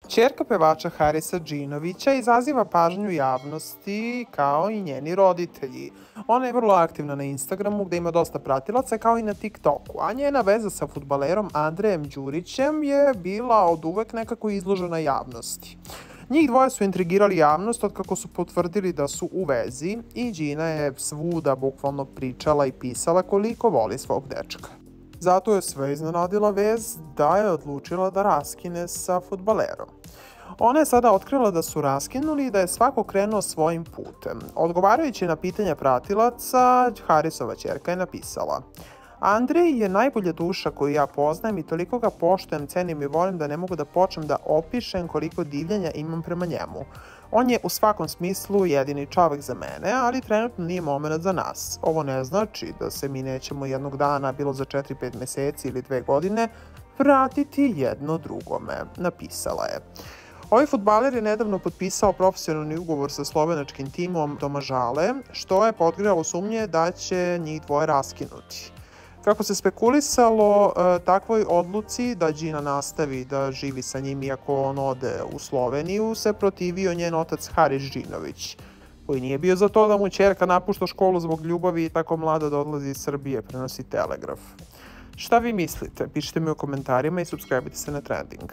Ćerka pevača Harisa Džinovića izaziva pažnju javnosti kao i njeni roditelji. Ona je vrlo aktivna na Instagramu gde ima dosta pratilaca kao i na TikToku, a njena veza sa fudbalerom Andrejem Đurićem je bila od uvek nekako izložena javnosti. Njih dvoje su intrigirali javnost otkako su potvrdili da su u vezi i Đina je svuda bukvalno pričala i pisala koliko voli svog dečka. Zato je sve iznenadila vez da je odlučila da raskine sa fudbalerom. Ona je sada otkrila da su raskinuli i da je svako krenuo svojim putem. Odgovarajući na pitanja pratilaca, Harisova ćerka je napisala: Andrej je najbolja duša koju ja poznajem i toliko ga poštujem, cenim i volim da ne mogu da počnem da opišem koliko divljenja imam prema njemu. On je u svakom smislu jedini čovek za mene, ali trenutno nije moment za nas. Ovo ne znači da se mi nećemo jednog dana, bilo za 4-5 meseci ili 2 godine, vratiti jedno drugome, napisala je. Ovaj fudbaler je nedavno potpisao profesionalni ugovor sa slovenačkim timom Domažale, što je potkralo sumnje da će njih dvoje raskinuti. Kako se spekulisalo, takvoj odluci da Đina nastavi da živi sa njim iako on ode u Sloveniju se protivio njen otac Haris Džinović, koji nije bio za to da mu ćerka napušta školu zbog ljubavi i tako mlada da odlazi iz Srbije, prenosi Telegraf. Šta vi mislite? Pišite mi u komentarima i subscribe-ite se na Trending.